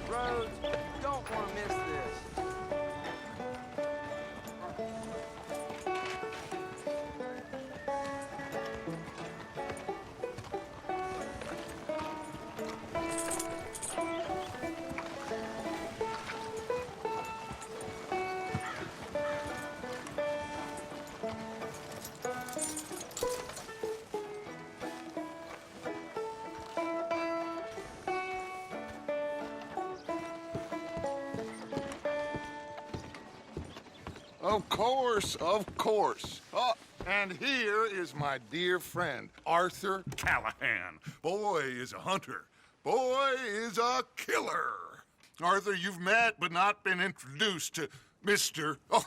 Rhodes, you don't want to miss this. Of course, of course. Oh, and here is my dear friend, Arthur Callahan. Boy is a hunter. Boy is a killer. Arthur, you've met but not been introduced to Mr. Oh,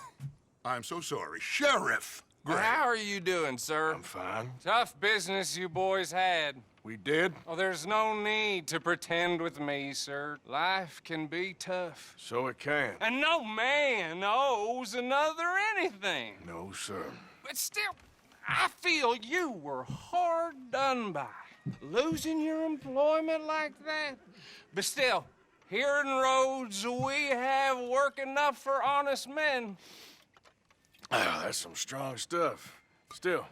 I'm so sorry, Sheriff Gray. Well, how are you doing, sir? I'm fine. Tough business you boys had. We did? Oh, there's no need to pretend with me, sir. Life can be tough. So it can. And no man owes another anything. No, sir. But still, I feel you were hard done by. Losing your employment like that. But still, here in Rhodes, we have work enough for honest men. Ah, that's some strong stuff. Still,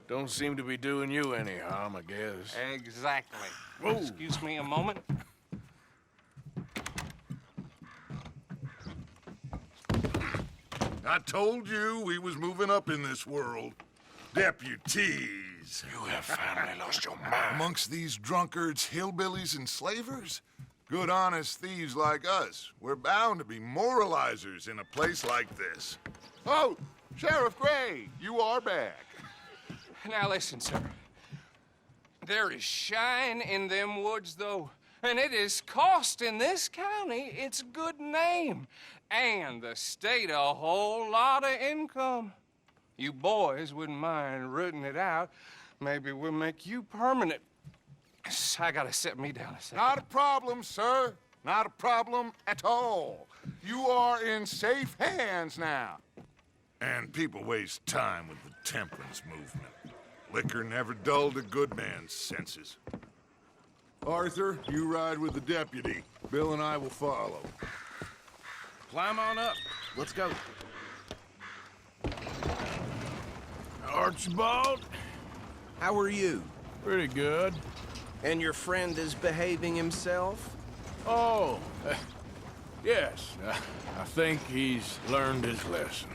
don't seem to be doing you any harm, I guess. Exactly. Whoa. Excuse me a moment. I told you we was moving up in this world. Deputies. You have finally lost your mind. Amongst these drunkards, hillbillies, and slavers? Good honest thieves like us. We're bound to be moralizers in a place like this. Oh, Sheriff Gray, you are back. Now listen, sir. There is shine in them woods, though, and it is costing this county its good name and the state a whole lot of income. You boys wouldn't mind rooting it out. Maybe we'll make you permanent. I gotta set me down a second. Not a problem, sir. Not a problem at all. You are in safe hands now. And people waste time with the temperance movement. Liquor never dulled a good man's senses. Arthur, you ride with the deputy. Bill and I will follow. Climb on up. Let's go. Archibald? How are you? Pretty good. And your friend is behaving himself? Oh, yes. I think he's learned his lesson.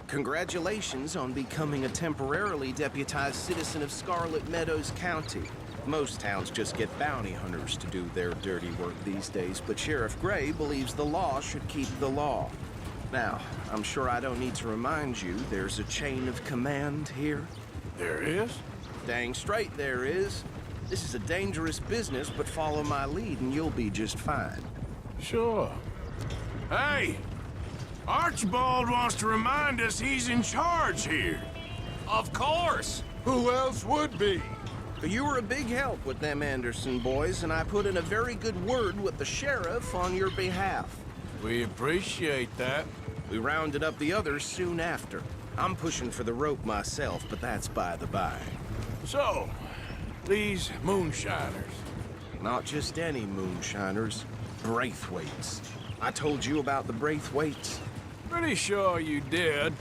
Congratulations on becoming a temporarily deputized citizen of Scarlet Meadows County. Most towns just get bounty hunters to do their dirty work these days, but Sheriff Gray believes the law should keep the law. Now, I'm sure I don't need to remind you there's a chain of command here. There is? Dang straight there is. This is a dangerous business, but follow my lead and you'll be just fine. Sure. Hey! Archibald wants to remind us he's in charge here. Of course! Who else would be? You were a big help with them Anderson boys, and I put in a very good word with the sheriff on your behalf. We appreciate that. We rounded up the others soon after. I'm pushing for the rope myself, but that's by the by. So, these moonshiners. Not just any moonshiners, Braithwaites. I told you about the Braithwaites. Pretty sure you did.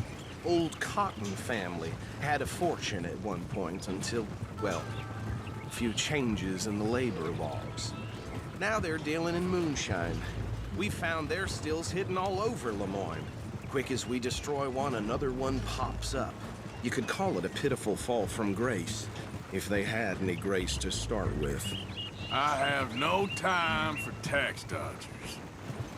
Old Cotton family had a fortune at one point until, well, a few changes in the labor laws. Now they're dealing in moonshine. We found their stills hidden all over Lemoyne. Quick as we destroy one, another one pops up. You could call it a pitiful fall from grace, if they had any grace to start with. I have no time for tax dodgers.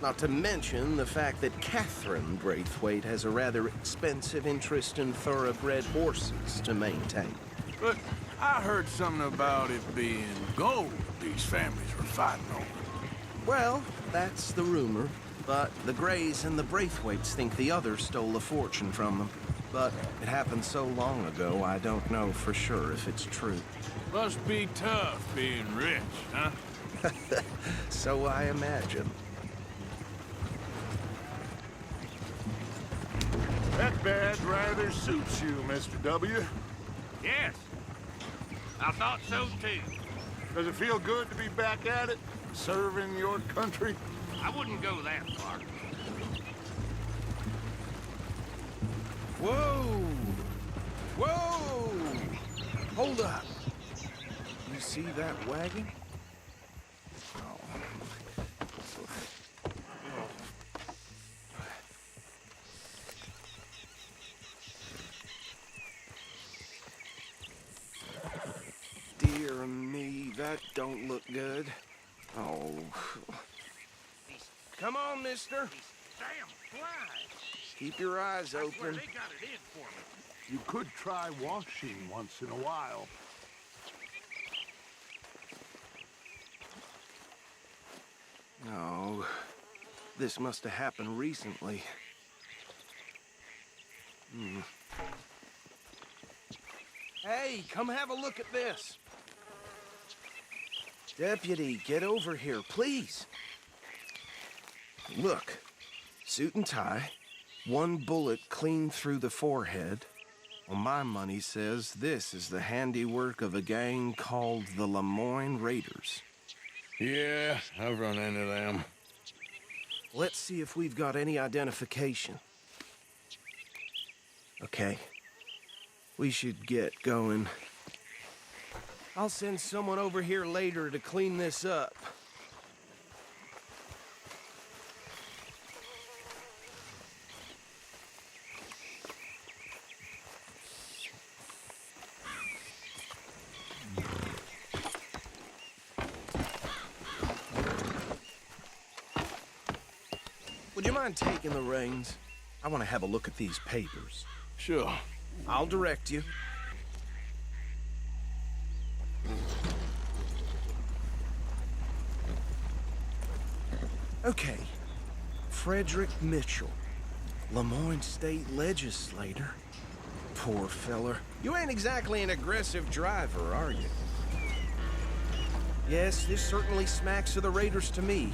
Not to mention the fact that Catherine Braithwaite has a rather expensive interest in thoroughbred horses to maintain. But I heard something about it being gold these families were fighting over. Well, that's the rumor. But the Grays and the Braithwaites think the others stole a fortune from them. But it happened so long ago, I don't know for sure if it's true. Must be tough being rich, huh? So I imagine. That badge rather suits you, Mr. W. Yes. I thought so, too. Does it feel good to be back at it, serving your country? I wouldn't go that far. Whoa! Whoa! Hold up. You see that wagon? Dear me, that don't look good. Oh. Come on, mister. Damn flies. Keep your eyes I swear open. they got it in for me. You could try washing once in a while. No. This must have happened recently. Hey, come have a look at this. Deputy, get over here, please. Look, suit and tie, one bullet clean through the forehead. Well, my money says this is the handiwork of a gang called the Lemoyne Raiders. Yeah, I've run into them. Let's see if we've got any identification. Okay. We should get going. I'll send someone over here later to clean this up. Would you mind taking the reins? I want to have a look at these papers. Sure. I'll direct you. Okay. Frederick Mitchell, Lemoyne State Legislator. Poor feller. You ain't exactly an aggressive driver, are you? Yes, this certainly smacks of the Raiders to me.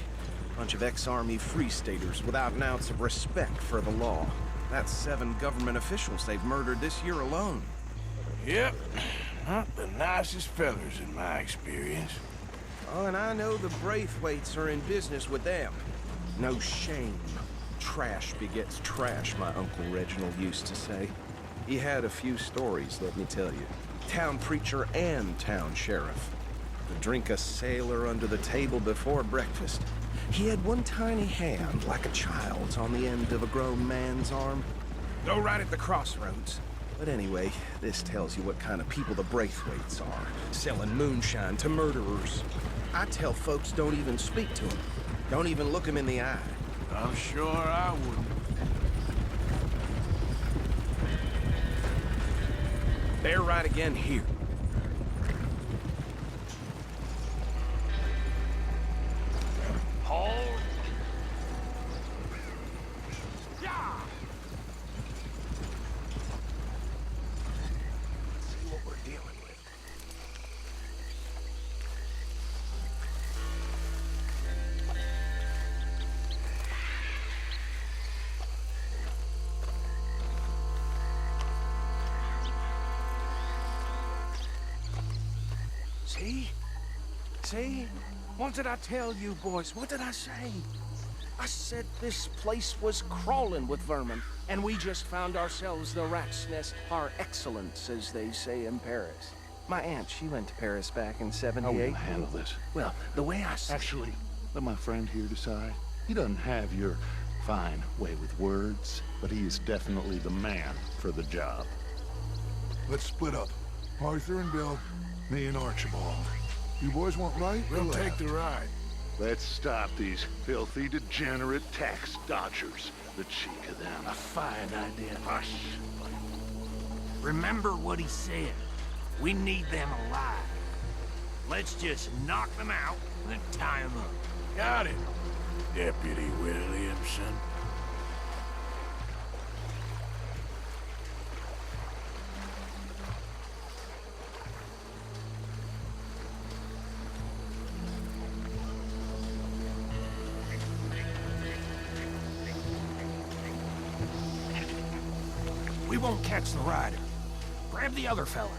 Bunch of ex-Army Free Staters without an ounce of respect for the law. That's 7 government officials they've murdered this year alone. Yep. Not the nicest fellers in my experience. Oh, and I know the Braithwaites are in business with them. No shame. Trash begets trash, my Uncle Reginald used to say. He had a few stories, let me tell you. Town preacher and town sheriff. Would drink a sailor under the table before breakfast. He had one tiny hand, like a child's, on the end of a grown man's arm. Go right at the crossroads. But anyway, this tells you what kind of people the Braithwaites are. Selling moonshine to murderers. I tell folks don't even speak to them. Don't even look them in the eye. I'm sure I wouldn't. They're right again here. Hold. Let's see what we're dealing with. See? See? What did I tell you, boys? What did I say? I said this place was crawling with vermin, and we just found ourselves the rat's nest par excellence, as they say in Paris. My aunt, she went to Paris back in How '78. will I handle this? Well, the way I see Actually, let my friend here decide. He doesn't have your fine way with words, but he is definitely the man for the job. Let's split up. Arthur and Bill, me and Archibald. You boys want right or We'll left? take the ride. Let's stop these filthy, degenerate tax dodgers. The cheek of them. A fine idea. Hush. Remember what he said. We need them alive. Let's just knock them out and tie them up. Got it, Deputy Williamson. We won't catch the rider. Grab the other fella.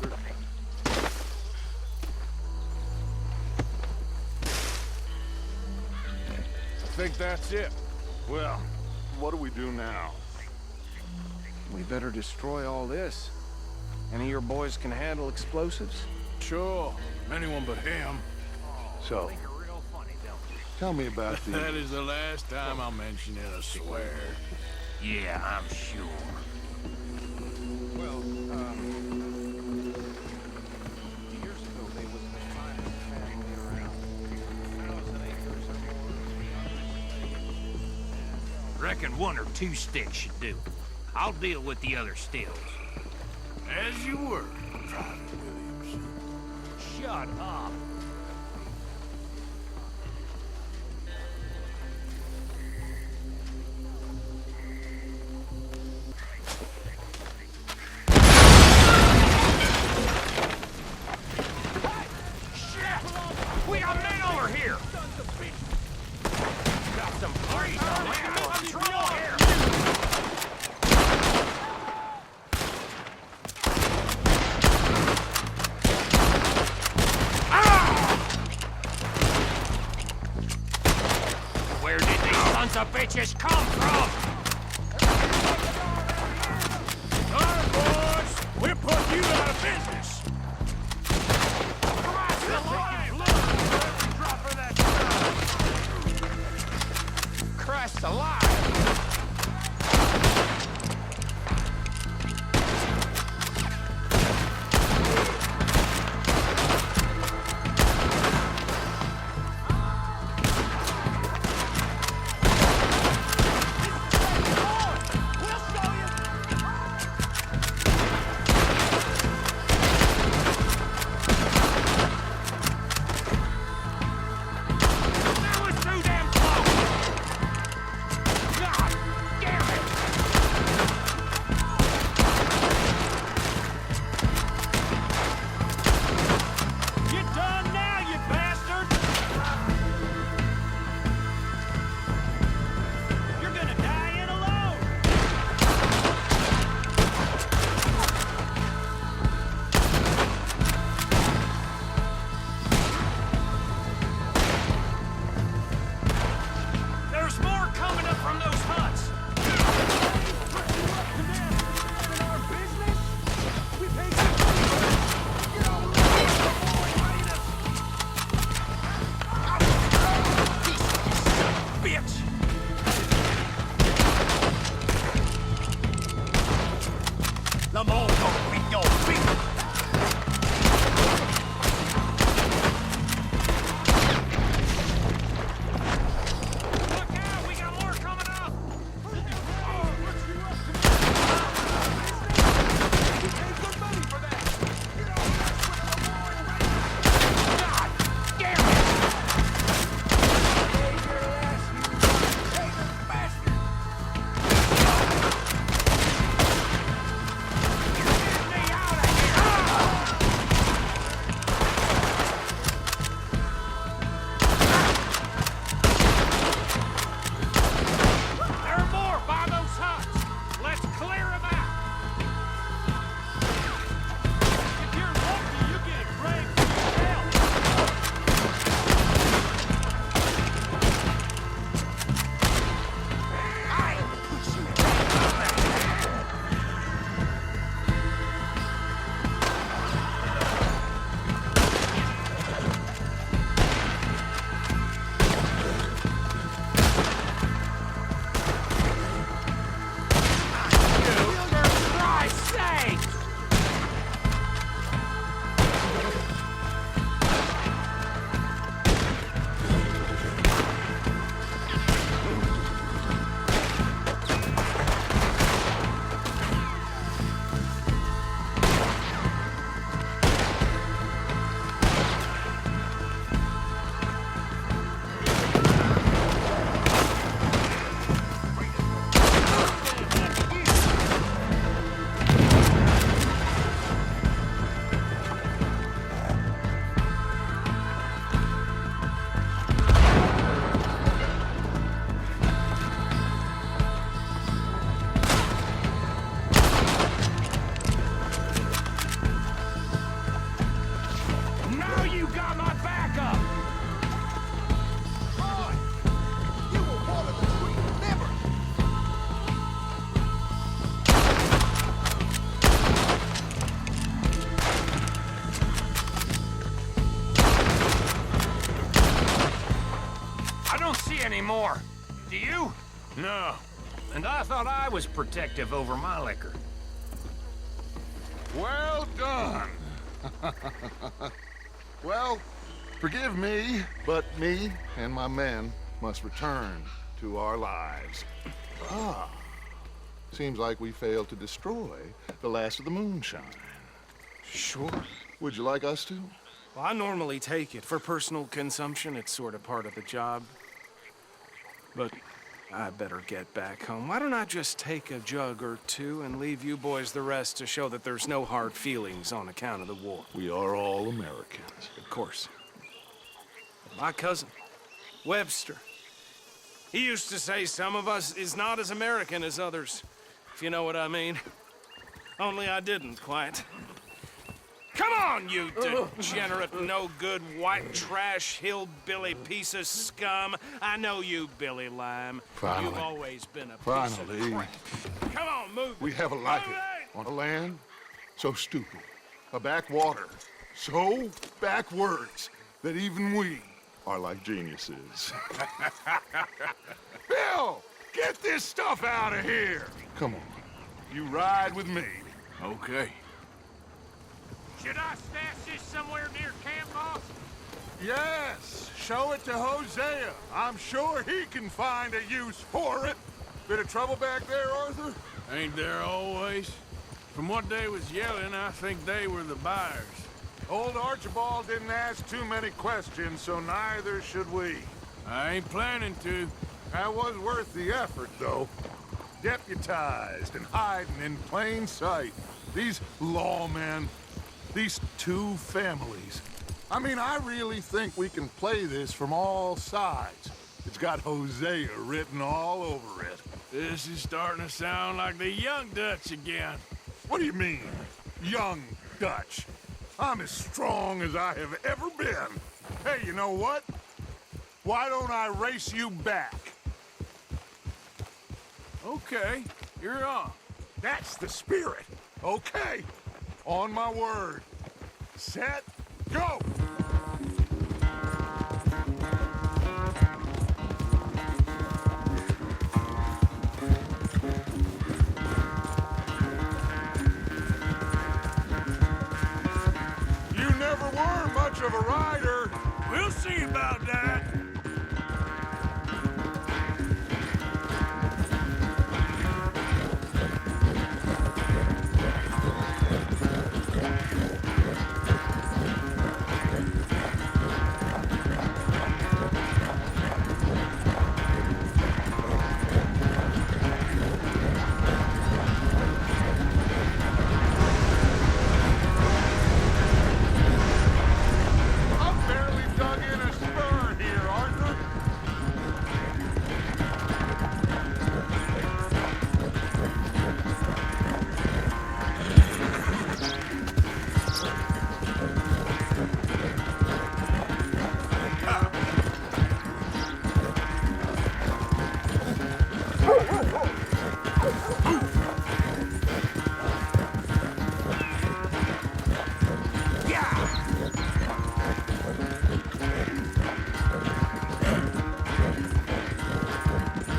Arthur. I think that's it. Well, what do we do now? We better destroy all this. Any of your boys can handle explosives? Sure, anyone but him. So, tell me about the... That is the last time I'll mention it, I swear. Yeah, I'm sure. Well, years ago they was the finest family around. 1,000 acres or more. Reckon 1 or 2 sticks should do. I'll deal with the other stills. As you were, Private Williams. Shut up. We got men over here! Got some grease on land for trouble here! Where did these sons of bitches come from? All right, boys, we're putting you out of business. Christ alive! Drop of that stuff! Christ alive! That was too damn close! God damn it! You done now, you bastard! You're gonna die in alone! There's more coming up from those huts! Bitch! The mole don't beat your feet! Look out! We got more coming up! God damn it! No. And I thought I was protective over my liquor. Well done. Well, forgive me, but me and my men must return to our lives. Ah. Seems like we failed to destroy the last of the moonshine. Sure. Would you like us to? Well, I normally take it. For personal consumption, it's sort of part of the job. But I better get back home. Why don't I just take a jug or two and leave you boys the rest to show that there's no hard feelings on account of the war? We are all Americans. Of course. My cousin, Webster, he used to say some of us is not as American as others, if you know what I mean. Only I didn't quite. Come on, you degenerate, no-good, white trash, hillbilly piece of scum. I know you, Billy Lime. Finally. You've always been a piece Finally. of crap. Come on, move. We have a life Move it! on a land so stupid, a backwater so backwards that even we are like geniuses. Bill, get this stuff out of here. Come on. You ride with me. Okay. Should I stash this somewhere near camp, boss? Yes, show it to Hosea. I'm sure he can find a use for it. Bit of trouble back there, Arthur? Ain't there always? From what they was yelling, I think they were the buyers. Old Archibald didn't ask too many questions, so neither should we. I ain't planning to. That was worth the effort, though. Deputized and hiding in plain sight. These lawmen, these two families. I mean, I really think we can play this from all sides. It's got Hosea written all over it. This is starting to sound like the Young Dutch again. What do you mean, young Dutch? I'm as strong as I have ever been. Hey, you know what? Why don't I race you back? Okay, you're on. That's the spirit. Okay, on my word. Set, go! You never were much of a rider. We'll see about that. I've barely dug in a spur here, Arthur.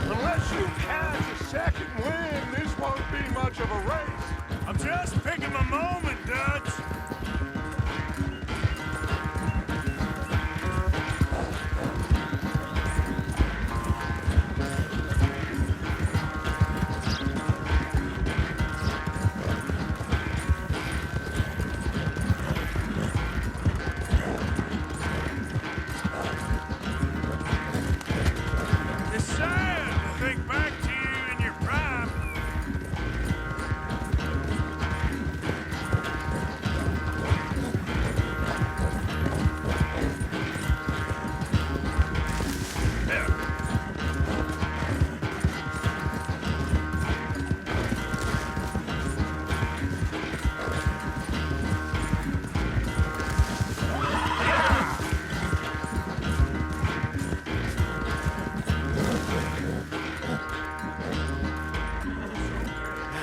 Unless you catch a second wind, this won't be much of a race. I'm just picking my moment, Dutch. It's sad to think back to you in your prime.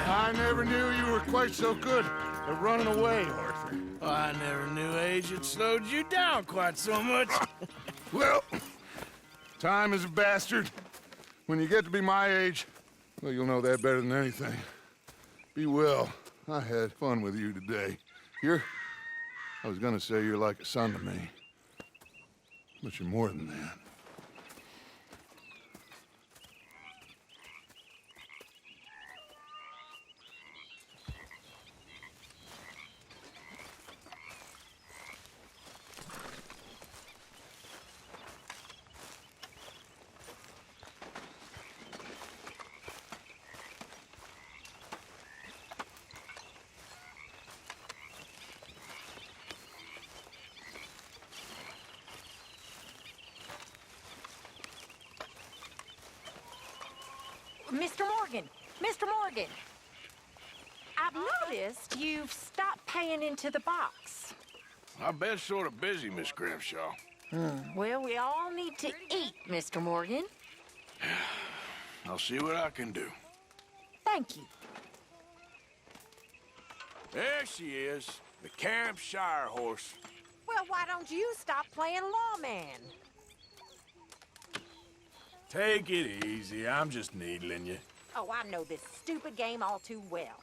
I never knew you were quite so good at running away, Arthur. I never knew age had slowed you down quite so much. Well, time is a bastard. When you get to be my age, well, you'll know that better than anything. Be well. I had fun with you today. I was gonna say you're like a son to me. But you're more than that. Mr. Morgan! Mr. Morgan! I've noticed you've stopped paying into the box. I've been sort of busy, Miss Grimshaw. Well, we all need to eat, Mr. Morgan. I'll see what I can do. Thank you. There she is, the Campshire horse. Well, why don't you stop playing lawman? Take it easy, I'm just needling you. Oh, I know this stupid game all too well.